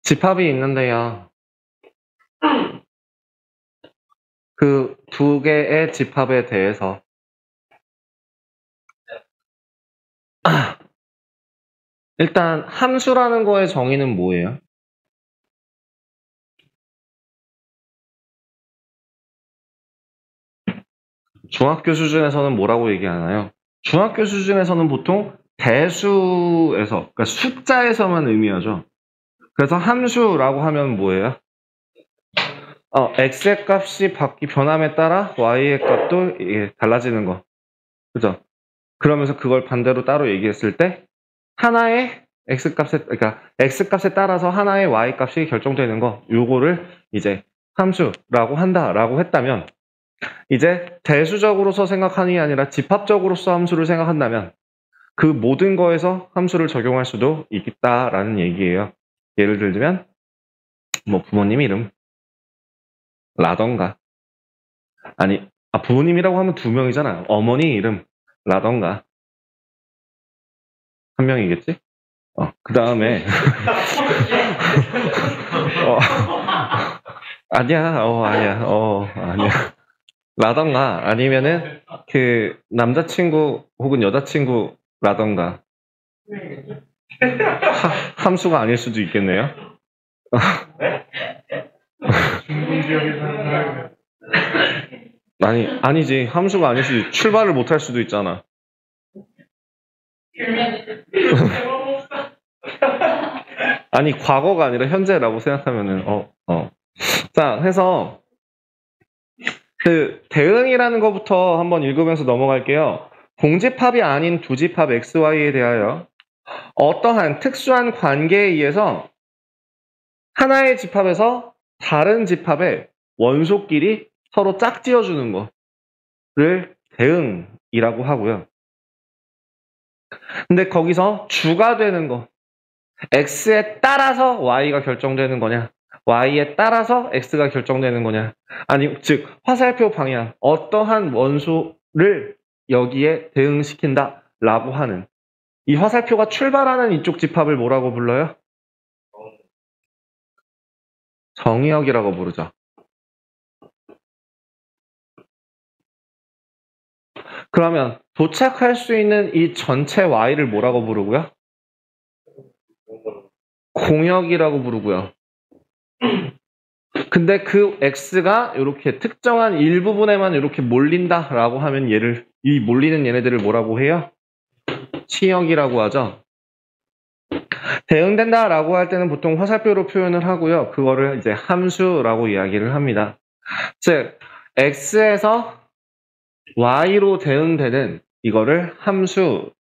집합이 있는데요. 그 두 개의 집합에 대해서 일단 함수라는 거의 정의는 뭐예요? 중학교 수준에서는 뭐라고 얘기하나요? 중학교 수준에서는 보통 대수에서, 그러니까 숫자에서만 의미하죠. 그래서 함수라고 하면 뭐예요? x의 값이 변함에 따라 y의 값도 달라지는 거. 그죠? 그러면서 그걸 반대로 따로 얘기했을 때 하나의 그러니까 x 값에 따라서 하나의 y 값이 결정되는 거. 요거를 이제 함수라고 한다라고 했다면 이제 대수적으로서 생각하는 게 아니라 집합적으로서 함수를 생각한다면 그 모든 거에서 함수를 적용할 수도 있다라는 얘기예요. 예를 들면 뭐 부모님 이름 라던가 아니 부모님이라고 하면 두 명이잖아. 어머니 이름 라던가 한 명이겠지? 그 다음에 아니야 아니야 라던가 아니면은 그 남자친구 혹은 여자친구라던가 함수가 아닐 수도 있겠네요. 아니지. 함수가 아닐 수도 출발을 못할 수도 있잖아. 아니 과거가 아니라 현재라고 생각하면은 자 해서 그 대응이라는 것부터 한번 읽으면서 넘어갈게요. 공집합이 아닌 두집합 XY에 대하여 어떠한 특수한 관계에 의해서 하나의 집합에서 다른 집합의 원소끼리 서로 짝지어주는 거를 대응이라고 하고요. 근데 거기서 주가 되는 거 x에 따라서 y가 결정되는 거냐 y에 따라서 x가 결정되는 거냐 아니 즉 화살표 방향 어떠한 원소를 여기에 대응시킨다 라고 하는 이 화살표가 출발하는 이쪽 집합을 뭐라고 불러요? 정의역이라고 부르죠. 그러면 도착할 수 있는 이 전체 y를 뭐라고 부르고요? 공역이라고 부르고요. 근데 그 x가 이렇게 특정한 일부분에만 이렇게 몰린다라고 하면 이 몰리는 얘네들을 뭐라고 해요? 치역이라고 하죠. 대응된다라고 할 때는 보통 화살표로 표현을 하고요. 그거를 이제 함수라고 이야기를 합니다. 즉 x에서 y로 대응되는 이거를 함수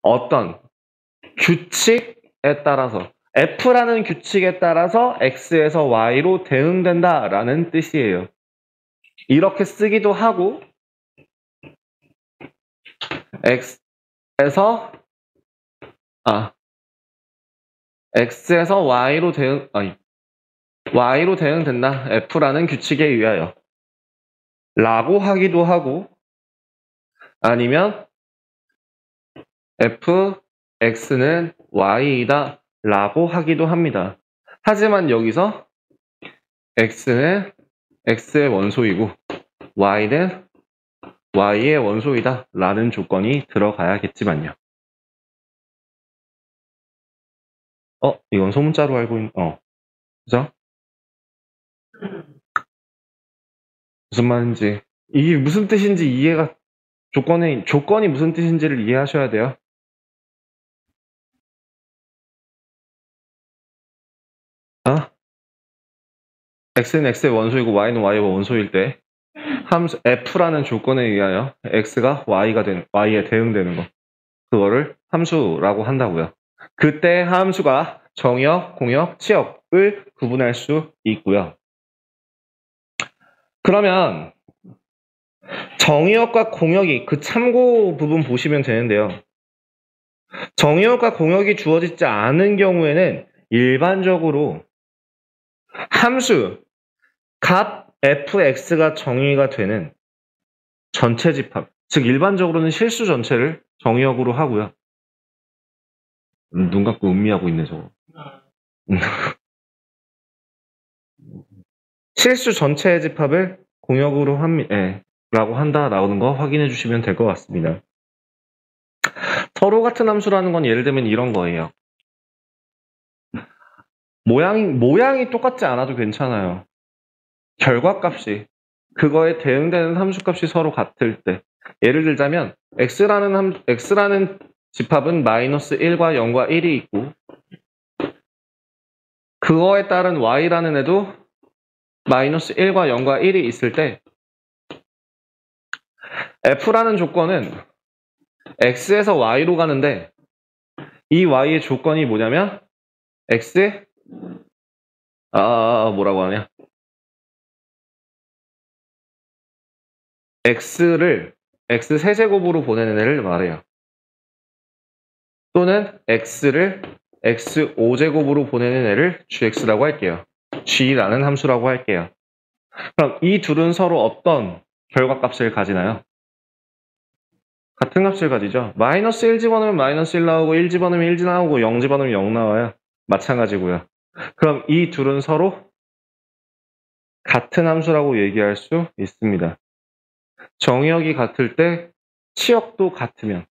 어떤 규칙에 따라서 F라는 규칙에 따라서 X에서 Y로 대응된다라는 뜻이에요. 이렇게 쓰기도 하고 X에서 Y로 대응된다. F라는 규칙에 의하여 라고 하기도 하고 아니면 X는 Y이다 라고 하기도 합니다. 하지만 여기서 X는 X의 원소이고 Y는 Y의 원소이다 라는 조건이 들어가야겠지만요. 이건 소문자로 알고 있는 그죠? 무슨 말인지 이게 무슨 뜻인지 이해가 조건이 무슨 뜻인지를 이해하셔야 돼요. X는 X의 원소이고 Y는 Y의 원소일 때 함수 F라는 조건에 의하여 X가 Y에 대응되는 거 그거를 함수라고 한다고요. 그때 함수가 정역, 공역, 치역을 구분할 수 있고요. 그러면 정역과 공역이 그 참고 부분 보시면 되는데요. 정역과 공역이 주어지지 않은 경우에는 일반적으로 함수 값 fx가 정의가 되는 전체 집합, 즉 일반적으로는 실수 전체를 정의역으로 하고요. 눈 감고 음미하고 있네 저거. 실수 전체의 집합을 공역으로 라고 한다라는 거 확인해 주시면 될 것 같습니다. 서로 같은 함수라는 건 예를 들면 이런 거예요. 모양이 똑같지 않아도 괜찮아요. 결과값이 그거에 대응되는 함수값이 서로 같을 때, 예를 들자면 x라는 집합은 마이너스 1과 0과 1이 있고 그거에 따른 y라는 애도 마이너스 1과 0과 1이 있을 때 f라는 조건은 x에서 y로 가는데 이 y의 조건이 뭐냐면 뭐라고 하냐, x를 x 세제곱으로 보내는 애를 말해요. 또는 x를 x 5제곱으로 보내는 애를 gx라고 할게요. g라는 함수라고 할게요. 그럼 이 둘은 서로 어떤 결과값을 가지나요? 같은 값을 가지죠. 마이너스 1 집어넣으면 마이너스 1 나오고 1 집어넣으면 1 나오고 0 집어넣으면 0 나와요. 마찬가지고요. 그럼 이 둘은 서로 같은 함수라고 얘기할 수 있습니다. 정의역이 같을 때 치역도 같으면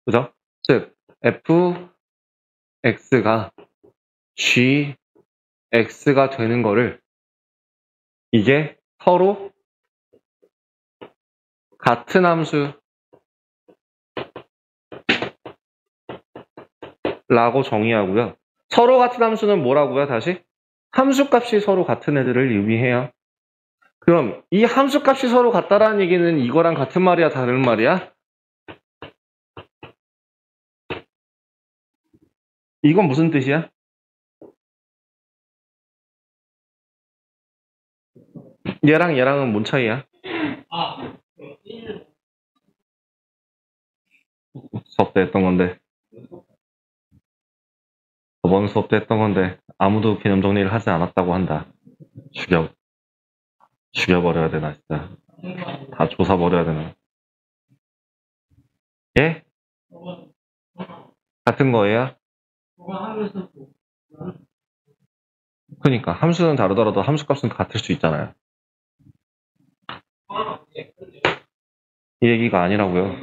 그죠? 즉 fx가 gx가 되는 거를 이게 서로 같은 함수라고 정의하고요. 서로 같은 함수는 뭐라고요? 다시? 함수값이 서로 같은 애들을 의미해요. 그럼 이 함수값이 서로 같다라는 얘기는 이거랑 같은 말이야, 다른 말이야? 이건 무슨 뜻이야? 얘랑 얘랑은 뭔 차이야? 수업 때 했던 건데. 저번 수업 때 했던 건데 아무도 개념 정리를 하지 않았다고 한다. 죽여버려야 되나 진짜. 다 조사버려야 되나. 예? 같은 거예요? 그러니까 함수는 다르더라도 함수값은 같을 수 있잖아요. 이 얘기가 아니라고요.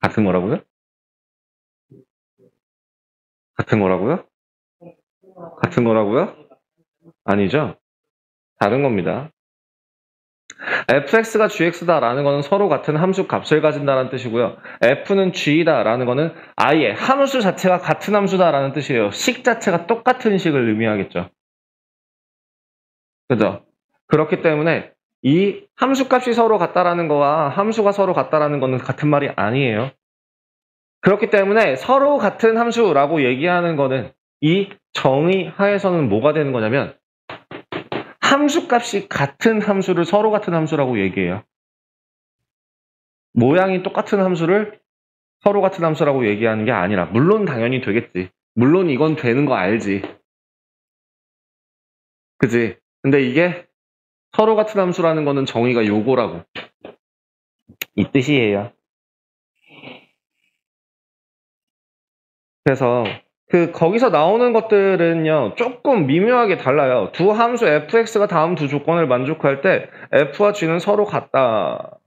같은 거라고요? 같은 거라고요? 같은 거라고요? 아니죠? 다른 겁니다. fx가 gx다라는 거는 서로 같은 함수 값을 가진다는 뜻이고요. f는 g다라는 거는 아예 함수 자체가 같은 함수다라는 뜻이에요. 식 자체가 똑같은 식을 의미하겠죠. 그죠? 그렇기 때문에 이 함수 값이 서로 같다라는 거와 함수가 서로 같다라는 거는 같은 말이 아니에요. 그렇기 때문에 서로 같은 함수라고 얘기하는 거는 이 정의 하에서는 뭐가 되는 거냐면 함수값이 같은 함수를 서로 같은 함수라고 얘기해요. 모양이 똑같은 함수를 서로 같은 함수라고 얘기하는 게 아니라, 물론 당연히 되겠지. 물론 이건 되는 거 알지. 그지? 근데 이게 서로 같은 함수라는 거는 정의가 요거라고. 이 뜻이에요. 그래서 거기서 나오는 것들은요, 조금 미묘하게 달라요. 두 함수 fx가 다음 두 조건을 만족할 때 f와 g는 서로 같다라고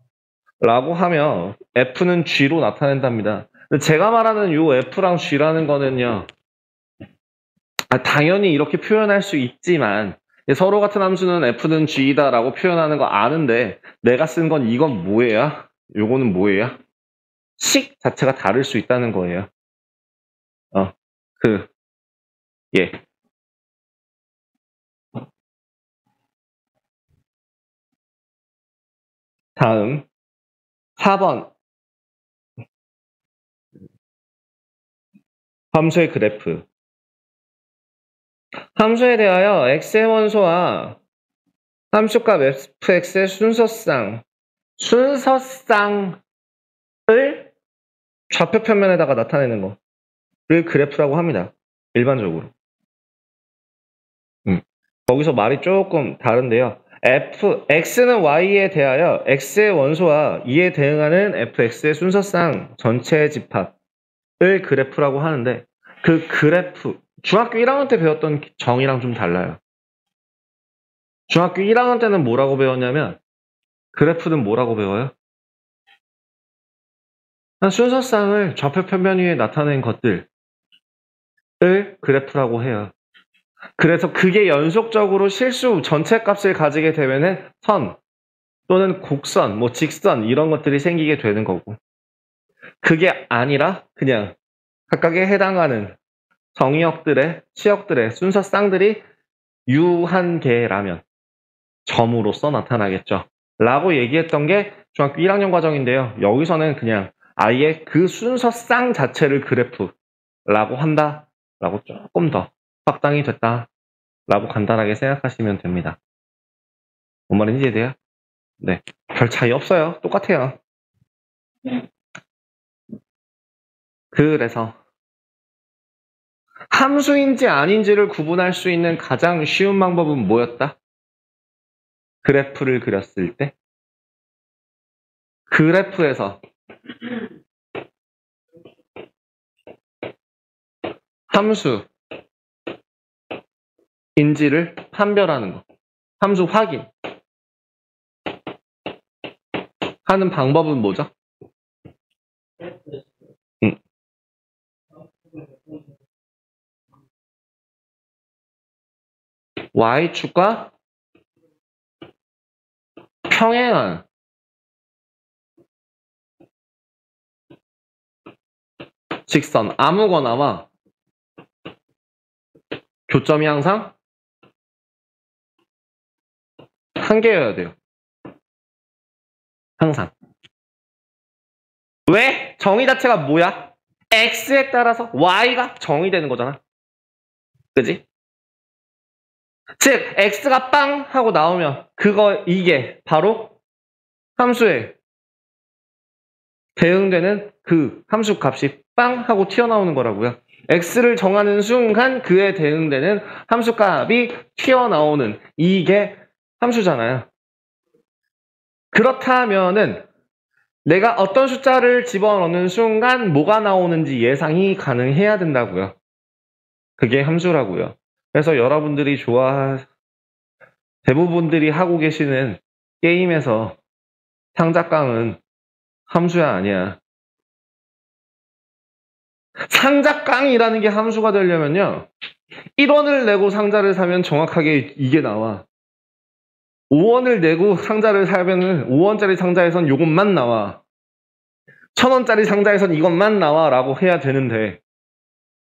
하면 f는 g로 나타낸답니다. 근데 제가 말하는 요 f랑 g라는 거는요, 당연히 이렇게 표현할 수 있지만 서로 같은 함수는 f는 g다라고 표현하는 거 아는데 내가 쓴 건 이건 뭐예요? 요거는 뭐예요? 식 자체가 다를 수 있다는 거예요. 예. 다음 4번 함수의 그래프. 함수에 대하여 x의 원소와 함수값 fx의 순서쌍을 좌표 평면에다가 나타내는 거를 그래프라고 합니다. 일반적으로. 거기서 말이 조금 다른데요. x는 y에 대하여 x의 원소와 이에 대응하는 fx의 순서쌍 전체의 집합을 그래프라고 하는데, 그 그래프, 중학교 1학년 때 배웠던 정의랑 좀 달라요. 중학교 1학년 때는 뭐라고 배웠냐면 그래프는 뭐라고 배워요? 순서쌍을 좌표 평면 위에 나타낸 것들을 그래프라고 해요. 그래서 그게 연속적으로 실수 전체 값을 가지게 되면은 선 또는 곡선, 뭐 직선 이런 것들이 생기게 되는 거고, 그게 아니라 그냥 각각에 해당하는 정의역들의 치역들의 순서쌍들이 유한계라면 점으로서 나타나겠죠. 라고 얘기했던 게 중학교 1학년 과정인데요. 여기서는 그냥 아예 그 순서쌍 자체를 그래프라고 한다라고 조금 더 확장이 됐다라고 간단하게 생각하시면 됩니다. 뭔 말인지 이해돼요? 네, 별 차이 없어요. 똑같아요. 그래서 함수인지 아닌지를 구분할 수 있는 가장 쉬운 방법은 뭐였다? 그래프를 그렸을 때 그래프에서 함수인지를 판별하는 거, 함수 확인 하는 방법은 뭐죠? Y축과 평행한 직선 아무거나와 교점이 항상 한 개여야 돼요. 항상. 왜? 정의 자체가 뭐야? X에 따라서 Y가 정의되는 거잖아. 그지? 즉 X가 빵 하고 나오면 이게 바로 함수에 대응되는 그 함수 값이 빵 하고 튀어나오는 거라고요. X를 정하는 순간 그에 대응되는 함수 값이 튀어나오는 이게 함수잖아요. 그렇다면은 내가 어떤 숫자를 집어넣는 순간 뭐가 나오는지 예상이 가능해야 된다고요. 그게 함수라고요. 그래서 여러분들이 대부분들이 하고 계시는 게임에서 상자깡은 함수야 아니야. 상자깡이라는 게 함수가 되려면요. 1원을 내고 상자를 사면 정확하게 이게 나와. 5원을 내고 상자를 사면은 5원짜리 상자에선 이것만 나와. 1000원짜리 상자에선 이것만 나와 라고 해야 되는데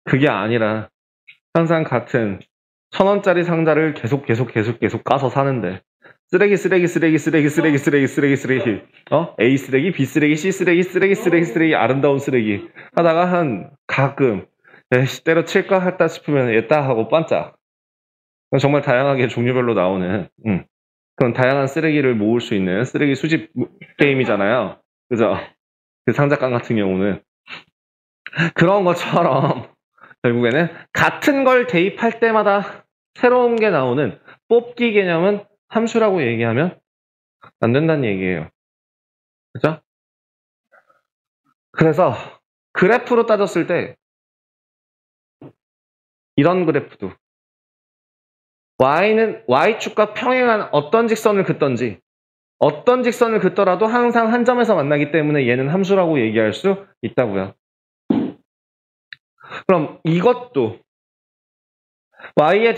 그게 아니라 항상 같은 1000원짜리 상자를 계속 까서 사는데 쓰레기 A 쓰레기, B 쓰레기, C 쓰레기 아름다운 쓰레기 하다가 가끔 때려칠까 했다 싶으면 얘따 하고 반짝 정말 다양하게 종류별로 나오는 그런 다양한 쓰레기를 모을 수 있는 쓰레기 수집 게임이잖아요. 그죠? 그 상자깡 같은 경우는 그런 것처럼 결국에는 같은 걸 대입할 때마다 새로운 게 나오는 뽑기 개념은 함수라고 얘기하면 안 된다는 얘기예요. 그죠? 그래서 그래프로 따졌을 때 이런 그래프도 Y축과 평행한 어떤 직선을 긋던지 어떤 직선을 긋더라도 항상 한 점에서 만나기 때문에 얘는 함수라고 얘기할 수 있다고요. 그럼 이것도 Y에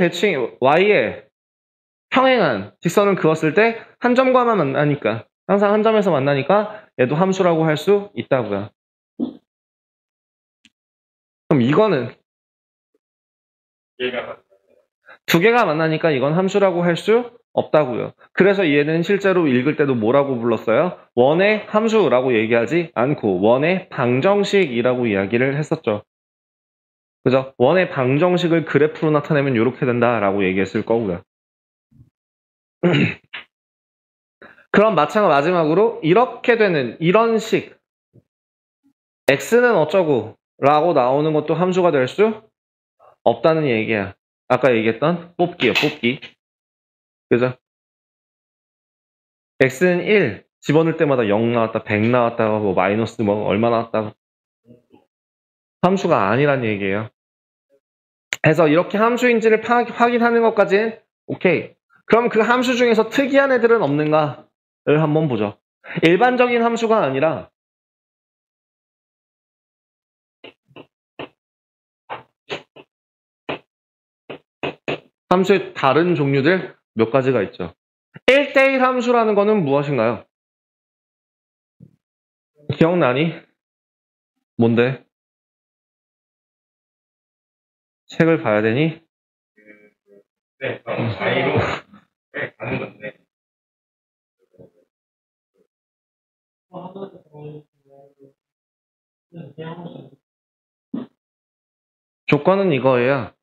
평행한 직선을 그었을 때 한 점과만 만나니까 항상 한 점에서 만나니까 얘도 함수라고 할 수 있다고요. 그럼 이거는 두 개가 만나니까 이건 함수라고 할 수 없다고요. 그래서 얘는 실제로 읽을 때도 뭐라고 불렀어요? 원의 함수라고 얘기하지 않고 원의 방정식이라고 이야기를 했었죠. 그죠? 원의 방정식을 그래프로 나타내면 이렇게 된다라고 얘기했을 거고요. 그럼 마지막으로 이렇게 되는 이런 식 x는 어쩌고 라고 나오는 것도 함수가 될 수 없다는 얘기야. 아까 얘기했던 뽑기요, 뽑기. 그죠? x는 1 집어넣을 때마다 0 나왔다, 100 나왔다, 뭐 마이너스 뭐 얼마 나왔다. 함수가 아니란 얘기예요. 해서 이렇게 함수인지를 확인하는 것까지는 오케이. 그럼 그 함수 중에서 특이한 애들은 없는가를 한번 보죠. 일반적인 함수가 아니라 함수의 다른 종류들 몇 가지가 있죠. 1대1 함수라는 거는 무엇인가요? 기억나니? 뭔데? 책을 봐야 되니? 네, 자의로 가는 건데. 조건은 이거예요.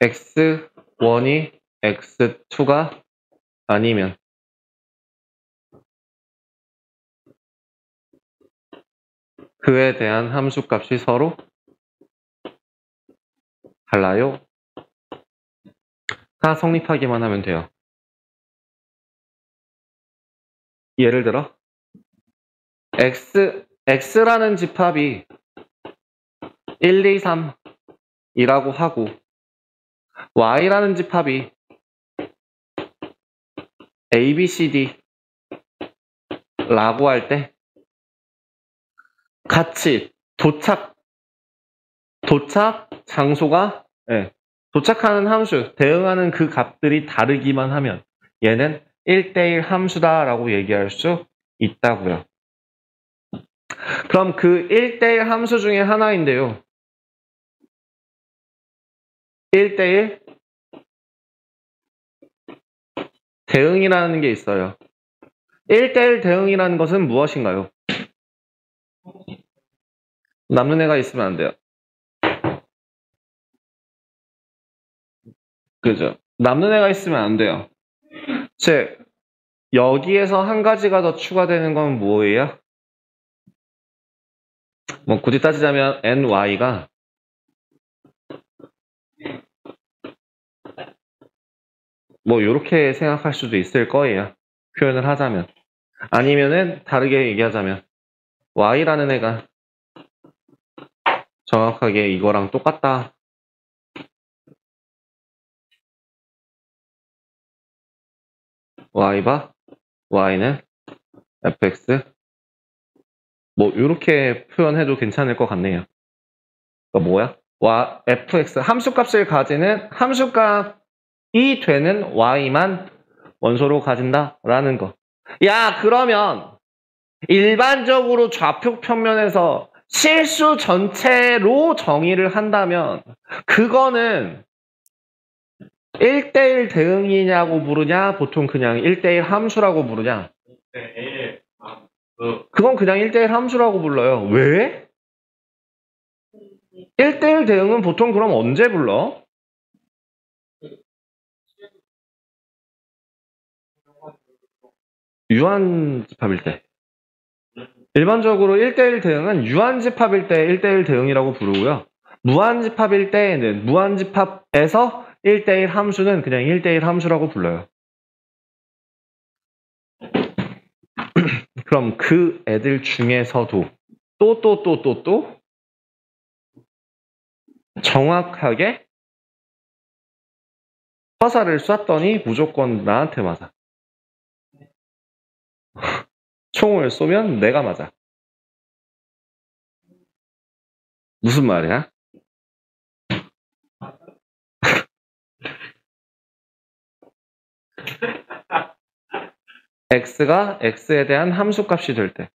x1이 x2가 아니면 그에 대한 함수값이 서로 달라요. 다 성립하기만 하면 돼요. 예를 들어 x라는 집합이 1, 2, 3이라고 하고 y라는 집합이 a, b, c, d라고 할 때 같이 도착 장소가 도착하는 함수, 대응하는 그 값들이 다르기만 하면 얘는 1대1 함수다라고 얘기할 수 있다고요. 그럼 그 1대1 함수 중에 하나인데요. 1대1 대응이라는 게 있어요. 1대1 대응이라는 것은 무엇인가요? 남는 애가 있으면 안 돼요. 그죠? 남는 애가 있으면 안 돼요. 즉, 여기에서 한 가지가 더 추가되는 건 뭐예요? 뭐 굳이 따지자면 ny가 뭐 이렇게 생각할 수도 있을 거예요. 표현을 하자면. 아니면은 다르게 얘기하자면 y라는 애가 정확하게 이거랑 똑같다. y바 y는 fx 뭐 이렇게 표현해도 괜찮을 것 같네요. 그러니까 뭐야? fx 함수값을 가지는 함수값이 되는 y만 원소로 가진다라는 거. 야, 그러면 일반적으로 좌표 평면에서 실수 전체로 정의를 한다면 그거는 1대1 대응이냐고 부르냐? 보통 그냥 1대1 함수라고 부르냐? 네, 그건 그냥 1대1 함수라고 불러요. 왜? 1대1 대응은 보통 그럼 언제 불러? 유한집합일 때. 일반적으로 1대1 대응은 유한집합일 때 1대1 대응이라고 부르고요. 무한집합일 때에는 무한집합에서 1대1 함수는 그냥 1대1 함수라고 불러요. 그럼 그 애들 중에서도 또 정확하게 화살을 쐈더니 무조건 나한테 맞아. 총을 쏘면 내가 맞아. 무슨 말이야? x가 x에 대한 함수값이 될 때.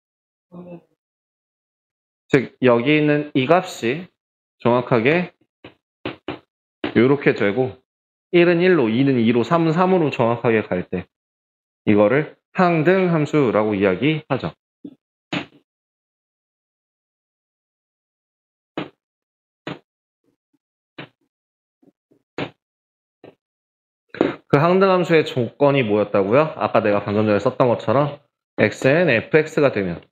즉 여기 있는 이 값이 정확하게 이렇게 되고 1은 1로, 2는 2로, 3은 3으로 정확하게 갈 때 이거를 항등함수라고 이야기하죠. 그 항등함수의 조건이 뭐였다고요? 아까 내가 방금 전에 썼던 것처럼 x는 fx가 되면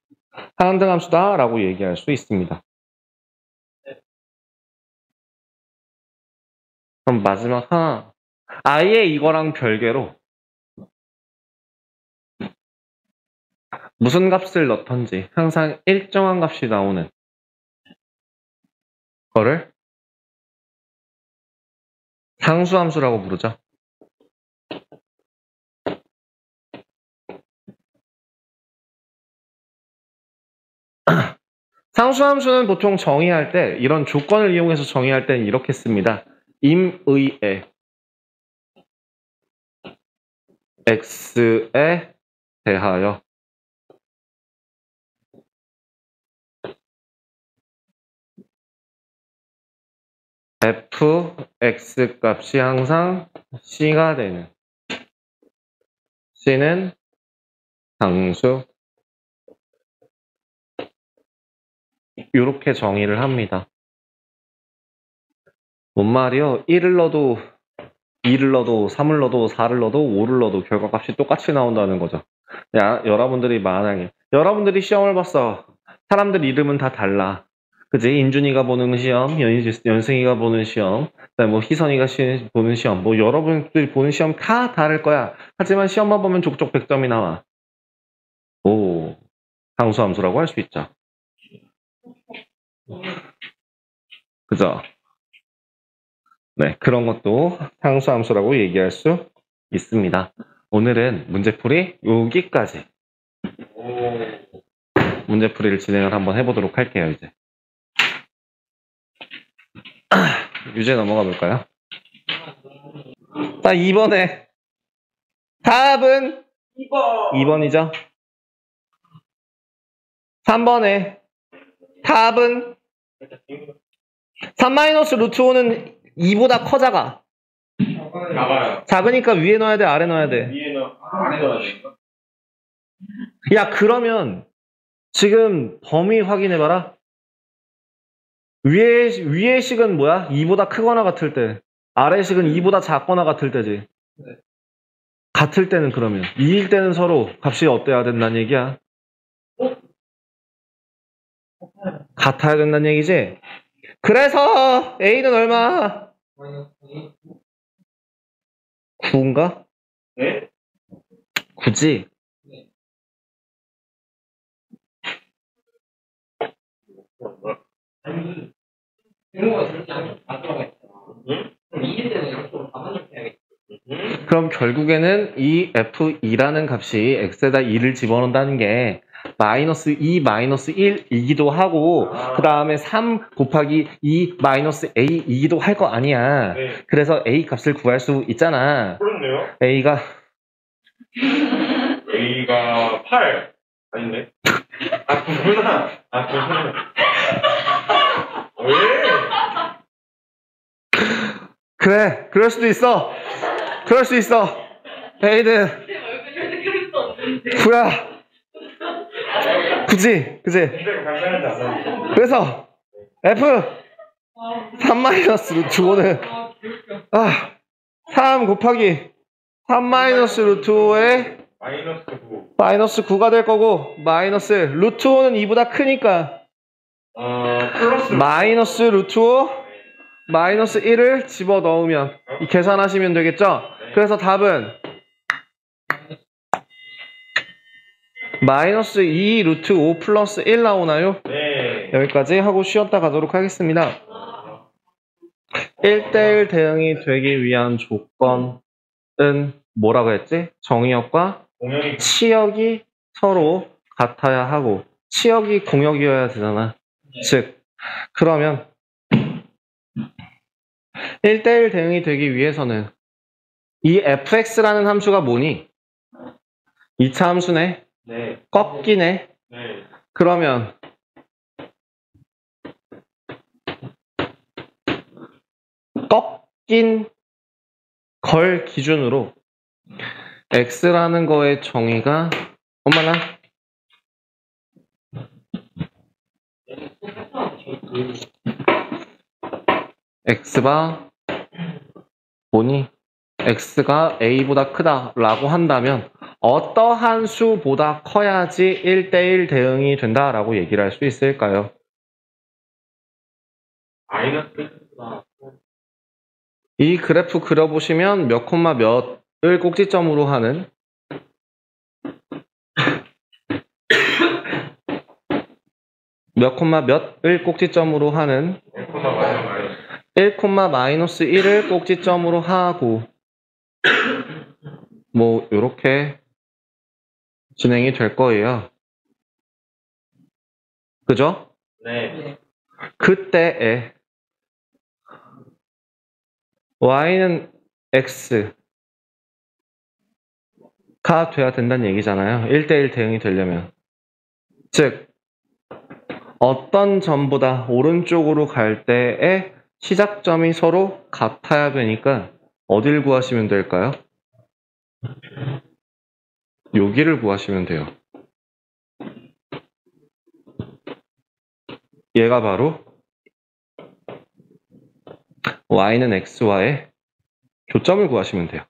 항등함수다 라고 얘기할 수 있습니다. 그럼 마지막 하나, 아예 이거랑 별개로 무슨 값을 넣던지 항상 일정한 값이 나오는 거를 상수함수라고 부르죠. 상수함수는 보통 정의할 때 이런 조건을 이용해서 정의할 때는 이렇게 씁니다. 임의에 x에 대하여 fx 값이 항상 c가 되는 c는 상수 이렇게 정의를 합니다. 뭔 말이요? 1을 넣어도 2를 넣어도 3을 넣어도 4를 넣어도 5를 넣어도 결과값이 똑같이 나온다는 거죠. 여러분들이 만약에 여러분들이 시험을 봤어. 사람들 이름은 다 달라. 그지? 인준이가 보는 시험, 연승이가 보는 시험, 그다음에 뭐 희선이가 보는 시험, 뭐 여러분들이 보는 시험 다 다를 거야. 하지만 시험만 보면 족족 100점이 나와. 오, 상수함수라고 할 수 있죠. 그죠? 네, 그런 것도 상수함수라고 얘기할 수 있습니다. 오늘은 문제풀이 여기까지. 문제풀이를 진행을 한번 해보도록 할게요, 이제. 유제 넘어가 볼까요? 자, 2번에 답은 2번이죠. 3번에 답은 3-루트 5는 2보다 커 작아. 작아요. 작으니까 위에 넣어야 돼, 아래 넣어야 돼? 아래 넣어야 돼. 야, 그러면 지금 범위 확인해봐라. 위의 식은 뭐야? 2보다 크거나 같을 때. 아래 식은 2보다 작거나 같을 때지. 네. 같을 때는 그러면. 2일 때는 서로 값이 어때야 된다는 얘기야? 같아야 된다는 얘기지? 그래서 A는 얼마? 9인가? 네? 9지? 아니, 규모가 그렇게 안 들어가 있어. 그럼 2일 때는 이렇게 가만히 해야겠다. 그럼 결국에는 이 F2라는 값이 X에다 2를 집어넣는다는 게 마이너스 2 마이너스 1이기도 하고 그 다음에 3 곱하기 2 마이너스 A이기도 할 거 아니야. 네. 그래서 A 값을 구할 수 있잖아. 그렇네요. A가 A가 8. 아닌데? 아, 9구나. 아, 9구나. 왜? 그래, 그럴 수도 있어. 그럴 수 있어. A는 9야. 굳이, 그지? 굉장히 간단하지 않아요? 그래서 F 3-루트 5는 3 곱하기 3-루트 5에 마이너스 9. 마이너스 9가 될 거고 마이너스 루트 5는 2보다 크니까 플러스. 마이너스 루트 5 마이너스 1을 집어넣으면 계산하시면 되겠죠? 그래서 답은 마이너스 2 루트 5 플러스 1 나오나요? 네. 여기까지 하고 쉬었다 가도록 하겠습니다. 1대1 대응이 되기 위한 조건은 뭐라고 했지? 정의역과 공연이 치역이 서로 같아야 하고 치역이 공역이어야 되잖아. 즉 그러면 1대1 대응이 되기 위해서는 이 fx라는 함수가 뭐니? 2차 함수네. 네. 꺾이네. 네. 그러면 꺾인 걸 기준으로 x라는 거의 정의가 엄마나 x가 뭐니? x가 a보다 크다라고 한다면 어떠한 수보다 커야지 1대1 대응이 된다라고 얘기를 할 수 있을까요? 마이너스. 이 그래프 그려보시면 몇 콤마 몇을 꼭지점으로 하는 몇 콤마 몇을 꼭지점으로 하는 1, 마이너스. 1,-1을 꼭지점으로 하고 뭐 요렇게 진행이 될 거예요. 그죠? 네. 그때에 y는 x가 돼야 된다는 얘기잖아요. 1대1 대응이 되려면. 즉 어떤 점보다 오른쪽으로 갈 때의 시작점이 서로 같아야 되니까 어딜 구하시면 될까요? 여기를 구하시면 돼요. 얘가 바로 y는 x와의 교점을 구하시면 돼요.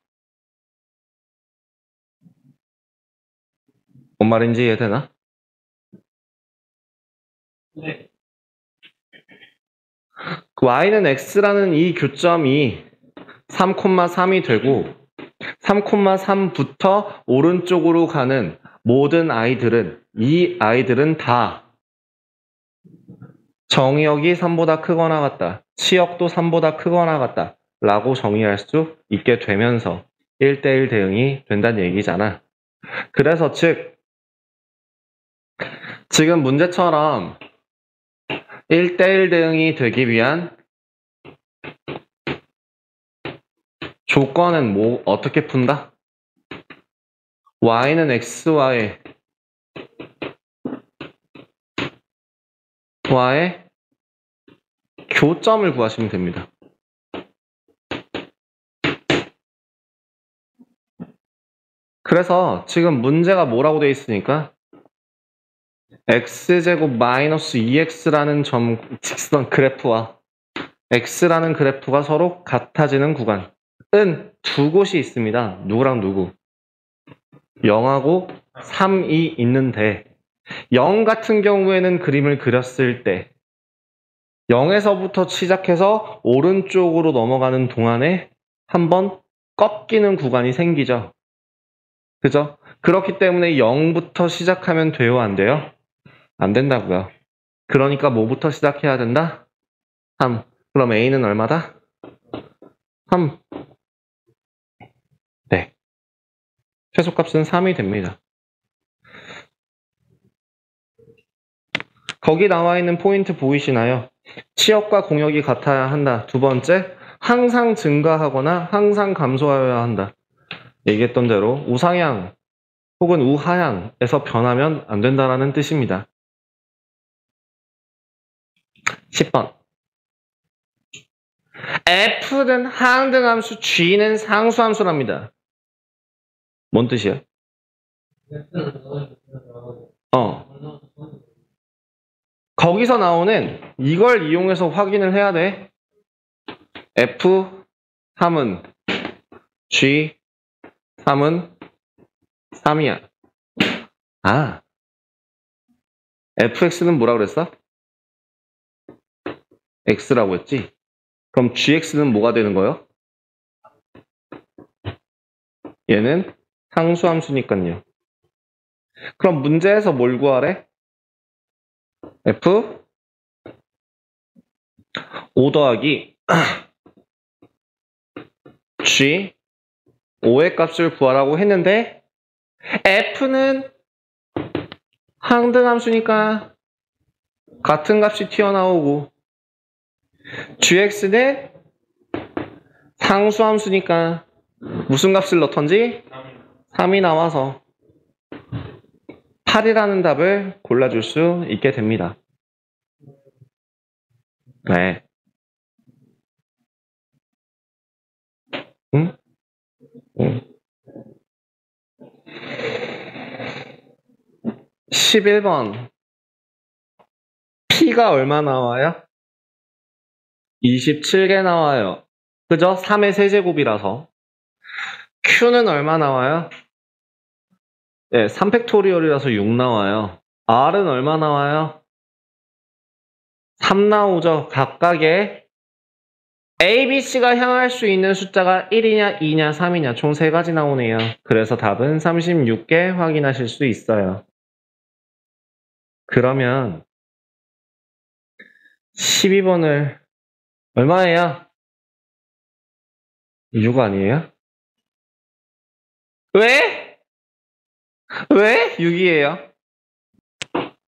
뭔 말인지 이해되나? 네. y는 x라는 이 교점이 3,3이 되고 3,3부터 오른쪽으로 가는 모든 아이들은 이 아이들은 다 정의역이 3보다 크거나 같다. 치역도 3보다 크거나 같다. 라고 정의할 수 있게 되면서 1대1 대응이 된다는 얘기잖아. 그래서 즉 지금 문제처럼 1대1 대응이 되기 위한 조건은 뭐 어떻게 푼다? y는 x와의 교점을 구하시면 됩니다. 그래서 지금 문제가 뭐라고 되어 있으니까 x제곱 마이너스 2x라는 직선 그래프와 x라는 그래프가 서로 같아지는 구간은 두 곳이 있습니다. 누구랑 누구? 0하고 3이 있는데 0 같은 경우에는 그림을 그렸을 때 0에서부터 시작해서 오른쪽으로 넘어가는 동안에 한번 꺾이는 구간이 생기죠. 그죠? 그렇기 때문에 0부터 시작하면 돼요? 안 돼요? 안 된다고요. 그러니까 뭐부터 시작해야 된다? 3. 그럼 a는 얼마다? 3. 네. 최소값은 3이 됩니다. 거기 나와 있는 포인트 보이시나요? 치역과 공역이 같아야 한다. 두 번째, 항상 증가하거나 항상 감소하여야 한다. 얘기했던 대로 우상향 혹은 우하향에서 변하면 안 된다는 뜻입니다. 10번. F는 항등함수, G는 상수함수랍니다. 뭔 뜻이야? 거기서 나오는 이걸 이용해서 확인을 해야 돼. F 3은 G 3은 3이야. 아, fx는 뭐라고 그랬어? x라고 했지? 그럼 gx는 뭐가 되는 거예요? 얘는 상수함수니까요. 그럼 문제에서 뭘 구하래? f 5 더하기 g 5의 값을 구하라고 했는데 f는 항등함수니까 같은 값이 튀어나오고 gx는 상수함수니까 무슨 값을 넣던지 3이 나와서 8이라는 답을 골라줄 수 있게 됩니다. 네. 응? 응. 11번. P가 얼마 나와요? 27개 나와요. 그죠? 3의 세제곱이라서. Q는 얼마 나와요? 네, 3팩토리얼이라서 6 나와요. R은 얼마 나와요? 3 나오죠. 각각의 A, B, C가 향할 수 있는 숫자가 1이냐, 2냐, 3이냐 총 3가지 나오네요. 그래서 답은 36개 확인하실 수 있어요. 그러면 12번을 얼마예요? 6 아니에요? 왜? 왜 6이에요?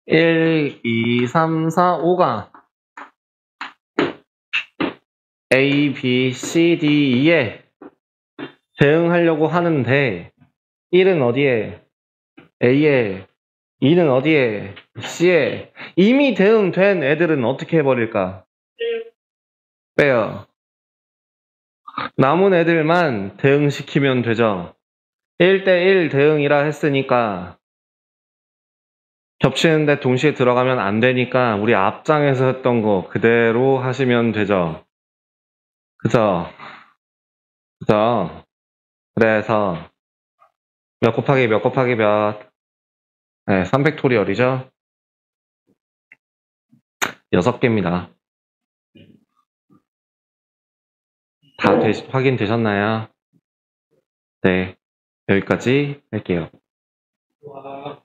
1, 2, 3, 4, 5가 A, B, C, D, E에 대응하려고 하는데 1은 어디에? A에 2는 어디에? C에 이미 대응된 애들은 어떻게 해버릴까? 빼요. 남은 애들만 대응시키면 되죠. 1대1 대응이라 했으니까 겹치는데 동시에 들어가면 안 되니까 우리 앞장에서 했던 거 그대로 하시면 되죠. 그죠? 그죠? 그래서 몇 곱하기 몇 곱하기 몇? 네, 3팩토리얼이죠? 6개입니다. 다 확인되셨나요? 네, 여기까지 할게요. 와.